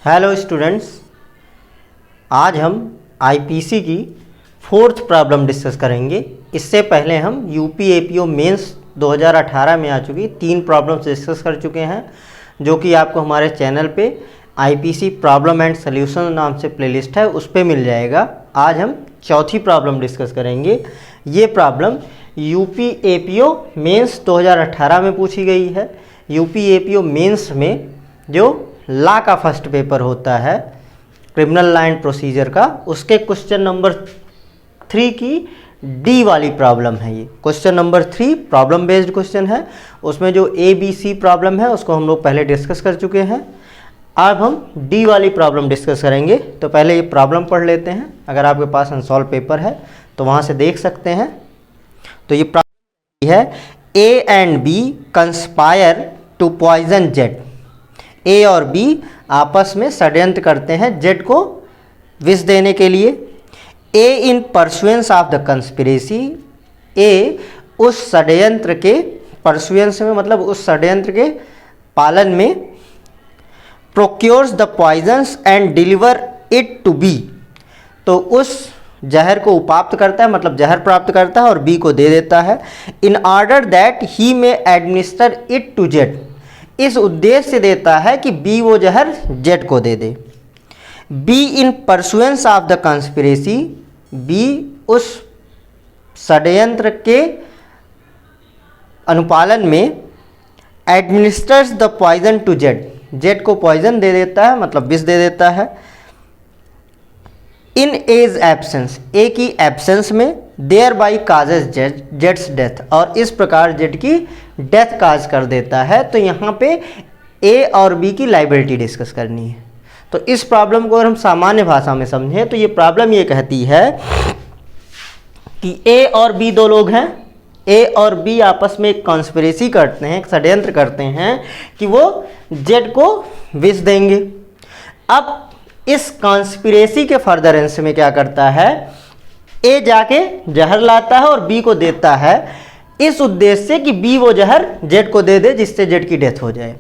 Hello students, आज हम IPC की फोर्थ प्रॉब्लम डिस्कस करेंगे। इससे पहले हम यूपी एपीओ मेंस 2018 में आ चुकी 3 प्रॉब्लम्स डिस्कस कर चुके हैं, जो कि आपको हमारे चैनल पे आईपीसी प्रॉब्लम एंड सॉल्यूशन नाम से प्लेलिस्ट है, उस पर मिल जाएगा। आज हम चौथी प्रॉब्लम डिस्कस करेंगे। ये प्रॉब्लम यूपी एपीओ मेंस 2018 में पूछी गई है। यूपी एपीओ मेंस में जो लॉ का फर्स्ट पेपर होता है, क्रिमिनल लॉ एंड प्रोसीजर का, उसके क्वेश्चन नंबर 3 की डी वाली प्रॉब्लम है। ये question number 3 problem based question है। उसमें जो ABC प्रॉब्लम है उसको हम लोग पहले डिस्कस कर चुके हैं। अब हम डी वाली प्रॉब्लम डिस्कस करेंगे। तो पहले ये प्रॉब्लम पढ़ लेते हैं। अगर आपके पास अनसॉल्व पेपर है तो वहाँ से देख सकते हैं। तो ये प्रॉब्लम है, A and B conspire to poison Z. A और बी आपस में षड्यंत्र करते हैं जेड को विष देने के लिए। A in pursuance of the conspiracy, A उस षड्यंत्र के परसुएंस में मतलब उस षड्यंत्र के पालन में, procures the poisons and deliver it to B, तो उस जहर को उपाप्त करता है, मतलब जहर प्राप्त करता है और बी को दे देता है। इन ऑर्डर दैट ही में एडमिनिस्टर इट टू जेड, इस उद्देश्य से देता है कि बी वो जहर जेड को दे दे। B in pursuance of the conspiracy, B उस षड्यंत्र के अनुपालन में administers the poison to Z, Z को पॉइजन दे देता है, मतलब विष दे देता है। इन एज एब्सेंस, ए की एब्सेंस में, देयर बाई काजेज जेड्स डेथ, और इस प्रकार जेड की डेथ काज कर देता है। तो यहाँ पे ए और बी की लाइबिलिटी डिस्कस करनी है। तो इस प्रॉब्लम को अगर हम सामान्य भाषा में समझें तो ये प्रॉब्लम ये कहती है कि ए और बी दो लोग हैं। ए और बी आपस में एक कॉन्स्पिरेसी करते हैं, एक षड्यंत्र करते हैं कि वो जेड को विष देंगे। अब इस कॉन्स्पिरेसी के फर्दरेंस में क्या करता है, ए जाके जहर लाता है और बी को देता है, इस उद्देश्य से कि बी वो जहर जेड को दे दे जिससे जेड की डेथ हो जाए।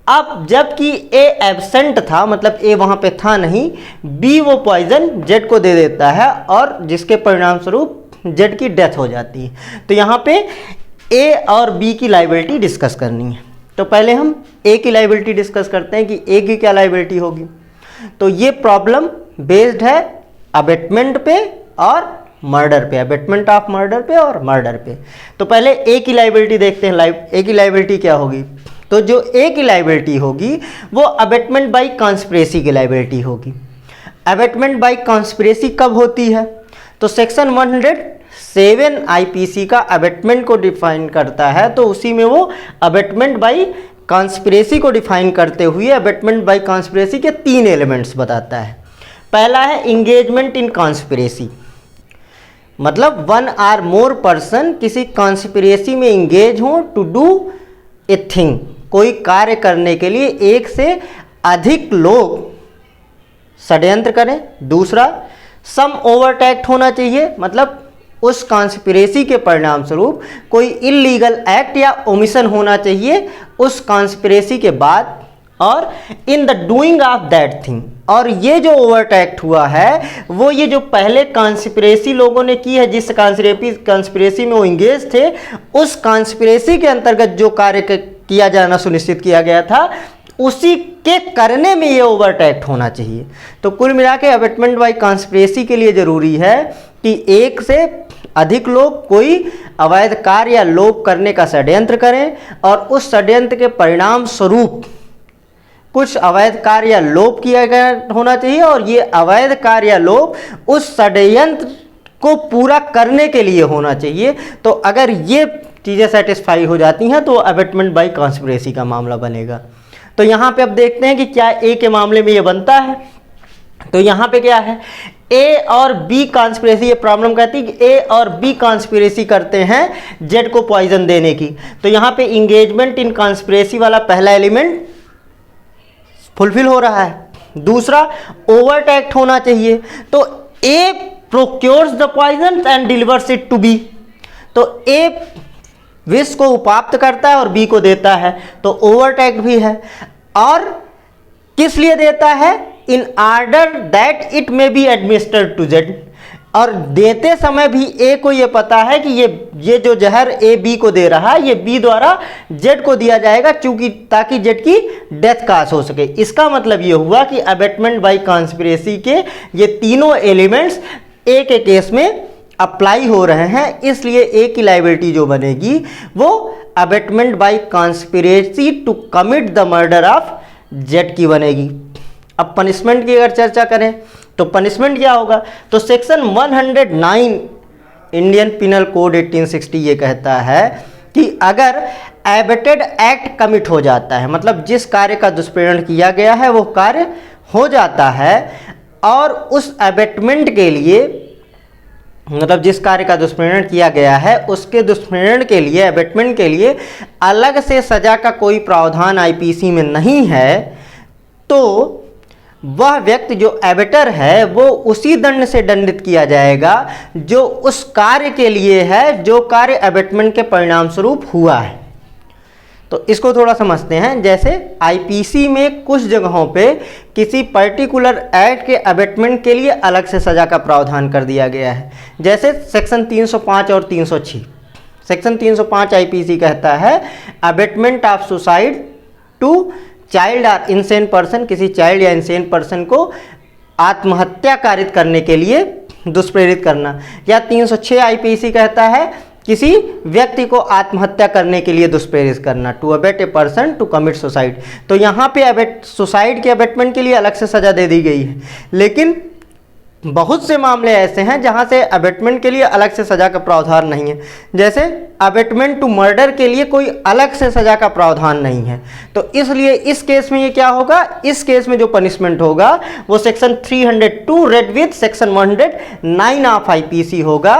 अब जबकि ए एब्सेंट था, मतलब ए वहाँ पे था नहीं, बी वो पॉइजन जेड को दे देता है और जिसके परिणाम स्वरूप जेड की डेथ हो जाती है। तो यहाँ पे ए और बी की लाइबिलिटी डिस्कस करनी है। तो पहले हम ए की लाइबिलिटी डिस्कस करते हैं कि ए की क्या लाइबिलिटी होगी। तो ये प्रॉब्लम बेस्ड है अबेटमेंट पे और मर्डर पे, अबेटमेंट ऑफ मर्डर पे और मर्डर पे। तो पहले ए की लाइबिलिटी देखते हैं। ए की लाइबिलिटी क्या होगी? तो जो ए की लाइबिलिटी होगी वो अबेटमेंट बाई कॉन्स्पिरेसी की लाइबिलिटी होगी। अबेटमेंट बाई कॉन्स्पिरेसी कब होती है? तो सेक्शन 107 आईपीसी का अबेटमेंट को डिफाइन करता है। तो उसी में वो अबेटमेंट बाई कॉन्स्पिरेसी को डिफाइन करते हुए अबेटमेंट बाई कॉन्स्पिरेसी के 3 एलिमेंट्स बताता है। पहला है इंगेजमेंट इन कॉन्स्पिरेसी, मतलब 1 और मोर पर्सन किसी कॉन्स्पिरेसी में इंगेज हो टू डू ए थिंग, कोई कार्य करने के लिए एक से अधिक लोग षड्यंत्र करें। दूसरा, सम ओवरटैक्ट होना चाहिए, मतलब उस कॉन्स्पिरेसी के परिणाम स्वरूप कोई इलीगल एक्ट या ओमिशन होना चाहिए उस कॉन्स्पिरेसी के बाद, और in the doing of that thing, और ये जो ओवरटैक्ट हुआ है वो ये जो पहले कॉन्स्पिरेसी लोगों ने की है, जिस कॉन्स्पिरेसी में वो इंगेज थे, उस कॉन्स्पिरेसी के अंतर्गत जो कार्य किया जाना सुनिश्चित किया गया था उसी के करने में ये ओवरटैक्ट होना चाहिए। तो कुल मिला के अबेटमेंट बाई कॉन्स्पिरेसी के लिए जरूरी है कि एक से अधिक लोग कोई अवैध कार्य या लोभ करने का षड्यंत्र करें और उस षड्यंत्र के परिणाम स्वरूप कुछ अवैध कार्य या लोभ किया गया होना चाहिए, और ये अवैध कार्य या लोभ उस षड्यंत्र को पूरा करने के लिए होना चाहिए। तो अगर ये चीज़ें सेटिस्फाई हो जाती हैं तो अबेटमेंट बाई कॉन्स्पिरेसी का मामला बनेगा। तो यहाँ पे अब देखते हैं कि क्या ए के मामले में ये बनता है। तो यहाँ पे क्या है, ए और बी कॉन्स्पिरेसी, ये प्रॉब्लम कहती है कि ए और बी कॉन्स्पिरेसी करते हैं जेड को पॉइजन देने की। तो यहाँ पे इंगेजमेंट इन कॉन्स्पिरेसी वाला पहला एलिमेंट फुलफिल हो रहा है। दूसरा, ओवरटैक्ट होना चाहिए। तो A procures the poison and delivers it to B, तो ए विष को उपाप्त करता है और बी को देता है, तो ओवरटैक्ट भी है। और किस लिए देता है? In order that it may be administered to Z, और देते समय भी ए को ये पता है कि ये जो जहर ए बी को दे रहा है ये बी द्वारा जेड को दिया जाएगा, चूंकि ताकि जेड की डेथ काज हो सके। इसका मतलब ये हुआ कि अबेटमेंट बाय कॉन्स्पिरेसी के ये तीनों एलिमेंट्स ए के केस में अप्लाई हो रहे हैं, इसलिए ए की लायबिलिटी जो बनेगी वो abetment by conspiracy to commit the murder of Z की बनेगी। अब पनिशमेंट की अगर चर्चा करें तो पनिशमेंट क्या होगा? तो सेक्शन 109 इंडियन पिनल कोड 1860 ये कहता है कि अगर एबेटेड एक्ट कमिट हो जाता है, मतलब जिस कार्य का दुष्प्रेरण किया गया है वो कार्य हो जाता है, और उस एबेटमेंट के लिए, मतलब जिस कार्य का दुष्प्रेरण किया गया है उसके दुष्प्रेरण के लिए, एबेटमेंट के लिए अलग से सजा का कोई प्रावधान आईपीसी में नहीं है, तो वह व्यक्ति जो एबेटर है वो उसी दंड से दंडित किया जाएगा जो उस कार्य के लिए है जो कार्य एबेटमेंट के परिणाम स्वरूप हुआ है। तो इसको थोड़ा समझते हैं। जैसे आईपीसी में कुछ जगहों पे किसी पर्टिकुलर एक्ट के एबेटमेंट के लिए अलग से सजा का प्रावधान कर दिया गया है, जैसे सेक्शन 305 और 306। सेक्शन 305 आईपीसी कहता है abetment of suicide to child और इंसेन पर्सन, किसी चाइल्ड या इंसेन पर्सन को आत्महत्या कारित करने के लिए दुष्प्रेरित करना, या 306 आईपीसी कहता है किसी व्यक्ति को आत्महत्या करने के लिए दुष्प्रेरित करना, to abet a person to commit suicide. तो यहाँ पे सुसाइड के अबेटमेंट के लिए अलग से सजा दे दी गई है, लेकिन बहुत से मामले ऐसे हैं जहां से अबेटमेंट के लिए अलग से सजा का प्रावधान नहीं है। जैसे अबेटमेंट टू मर्डर के लिए कोई अलग से सजा का प्रावधान नहीं है, तो इसलिए इस केस में ये क्या होगा? इस केस में जो पनिशमेंट होगा वो section 302 red with section 109 of IPC होगा,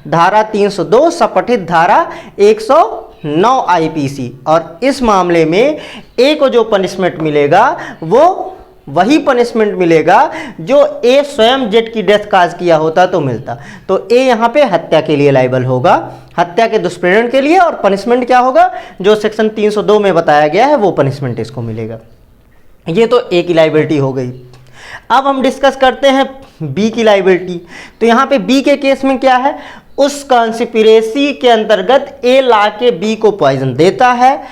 धारा 302 सपठित धारा 109 आईपीसी। और इस मामले में ए को जो पनिशमेंट मिलेगा वो वही पनिशमेंट मिलेगा जो ए स्वयं जेड की डेथ काज किया होता तो मिलता। तो ए यहाँ पे हत्या के लिए लायबल होगा, हत्या के दुष्प्रेरण के लिए, और पनिशमेंट क्या होगा? जो सेक्शन 302 में बताया गया है वो पनिशमेंट इसको मिलेगा। ये तो ए की लायबिलिटी हो गई। अब हम डिस्कस करते हैं बी की लायबिलिटी। तो यहाँ पे बी के केस में क्या है? उस कॉन्स्पिरेसी के अंतर्गत ए ला के बी को पॉइजन देता है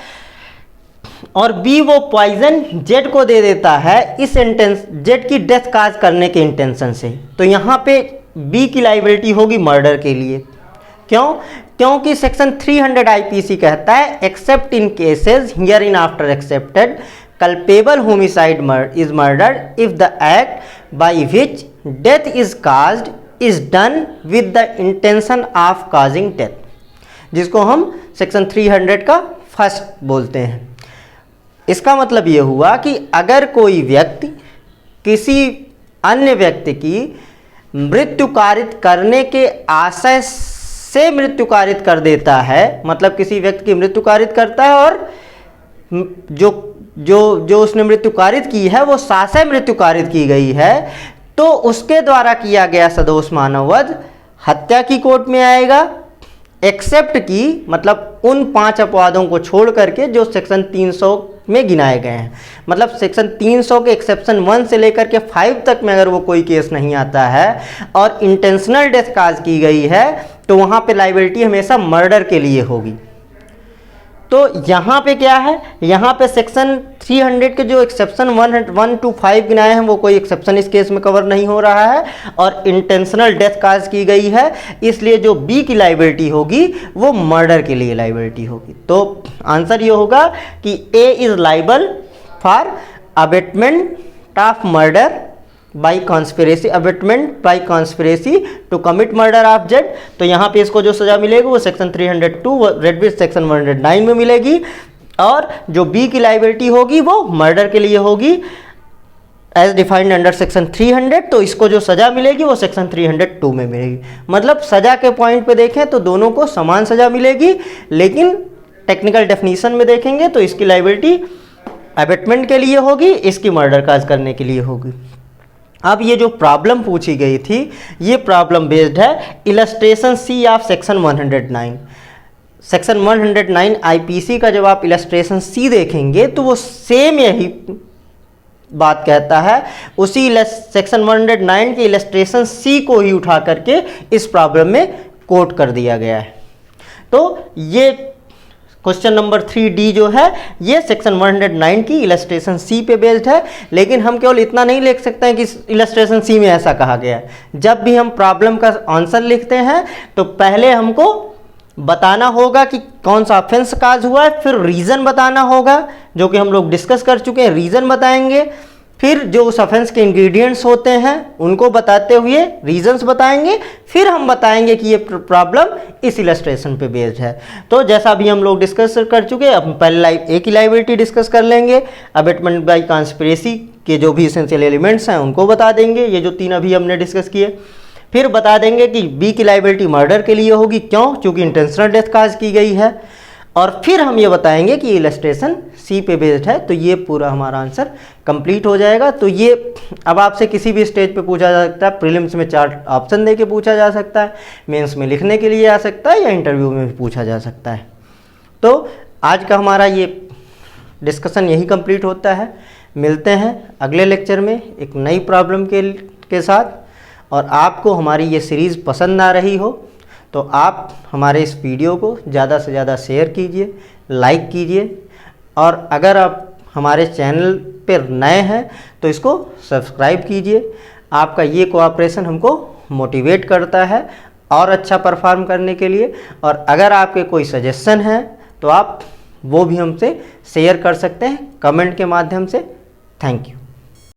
और बी वो पॉइजन जेड को दे देता है इस जेड की डेथ काज करने के इंटेंशन से। तो यहाँ पे बी की लायबिलिटी होगी मर्डर के लिए। क्यों? क्योंकि सेक्शन 300 आईपीसी कहता है accept in cases here in after accepted culpable homicide is murdered if the act by which death is caused is done with the intention of causing death, जिसको हम section 300 का first बोलते हैं। इसका मतलब ये हुआ कि अगर कोई व्यक्ति किसी अन्य व्यक्ति की मृत्यु कारित करने के आशय से मृत्यु कारित कर देता है, मतलब किसी व्यक्ति की मृत्यु कारित करता है और जो उसने मृत्यु कारित की है वो साशय मृत्यु कारित की गई है, तो उसके द्वारा किया गया सदोष मानववध हत्या की कोर्ट में आएगा, एक्सेप्ट की मतलब उन 5 अपवादों को छोड़ करके जो सेक्शन 300 में गिनाए गए हैं। मतलब सेक्शन 300 के एक्सेप्शन 1 से लेकर के 5 तक में अगर वो कोई केस नहीं आता है और इंटेंशनल डेथ काज की गई है तो वहाँ पे लायबिलिटी हमेशा मर्डर के लिए होगी। तो यहाँ पे क्या है? यहाँ पे सेक्शन 300 के जो एक्सेप्शन 1 to 5 गिनाए हैं वो कोई एक्सेप्शन इस केस में कवर नहीं हो रहा है और इंटेंशनल डेथ काज की गई है, इसलिए जो बी की लायबिलिटी होगी वो मर्डर के लिए लायबिलिटी होगी। तो आंसर ये होगा कि A is liable for abetment of murder by conspiracy, abetment by conspiracy to commit murder of Z. तो यहाँ पे इसको जो सजा मिलेगी वो सेक्शन 302 रेड विथ सेक्शन 109 में मिलेगी, और जो बी की लायबिलिटी होगी वो मर्डर के लिए होगी एज डिफाइंड अंडर सेक्शन 300। तो इसको जो सजा मिलेगी वो सेक्शन 302 में मिलेगी। मतलब सजा के पॉइंट पे देखें तो दोनों को समान सजा मिलेगी, लेकिन टेक्निकल डेफिनेशन में देखेंगे तो इसकी लायबिलिटी अबेटमेंट के लिए होगी, इसकी मर्डर काज करने के लिए होगी। अब ये जो प्रॉब्लम पूछी गई थी ये प्रॉब्लम बेस्ड है illustration C of section 109। Section 109 IPC का जब आप इलस्ट्रेशन सी देखेंगे तो वो सेम यही बात कहता है उसी सेक्शन 109 के इलस्ट्रेशन सी को ही उठा करके इस प्रॉब्लम में कोट कर दिया गया है। तो ये क्वेश्चन नंबर 3D जो है ये सेक्शन 109 की इलस्ट्रेशन सी पे बेस्ड है, लेकिन हम केवल इतना नहीं लिख सकते हैं कि इलस्ट्रेशन सी में ऐसा कहा गया है। जब भी हम प्रॉब्लम का आंसर लिखते हैं तो पहले हमको बताना होगा कि कौन सा ऑफेंस काज हुआ है, फिर रीज़न बताना होगा जो कि हम लोग डिस्कस कर चुके हैं, रीज़न बताएंगे, फिर जो उस ऑफेंस के इंग्रेडिएंट्स होते हैं उनको बताते हुए रीजंस बताएंगे, फिर हम बताएंगे कि ये प्रॉब्लम इस इलस्ट्रेशन पे बेस्ड है। तो जैसा भी हम लोग डिस्कस कर चुके हैं, अब पहले ए की लायबिलिटी डिस्कस कर लेंगे, अबेटमेंट बाय कॉन्स्पिरेसी के जो भी एसेंशियल एलिमेंट्स हैं उनको बता देंगे, ये जो 3 अभी हमने डिस्कस किए। फिर बता देंगे कि बी की लायबिलिटी मर्डर के लिए होगी, क्यों? क्योंकि इंटेंशनल डेथ काज की गई है। और फिर हम ये बताएंगे कि इलस्ट्रेशन सी पे बेस्ड है। तो ये पूरा हमारा आंसर कंप्लीट हो जाएगा। तो ये अब आपसे किसी भी स्टेज पे पूछा जा सकता है, प्रीलिम्स में 4 ऑप्शन दे के पूछा जा सकता है, मेंस में लिखने के लिए आ सकता है, या इंटरव्यू में भी पूछा जा सकता है। तो आज का हमारा ये डिस्कशन यही कंप्लीट होता है। मिलते हैं अगले लेक्चर में एक नई प्रॉब्लम के साथ। और आपको हमारी ये सीरीज़ पसंद आ रही हो तो आप हमारे इस वीडियो को ज़्यादा से ज़्यादा शेयर कीजिए, लाइक कीजिए, और अगर आप हमारे चैनल पर नए हैं तो इसको सब्सक्राइब कीजिए। आपका ये कोऑपरेशन हमको मोटिवेट करता है और अच्छा परफॉर्म करने के लिए। और अगर आपके कोई सजेशन है तो आप वो भी हमसे शेयर कर सकते हैं कमेंट के माध्यम से। Thank you.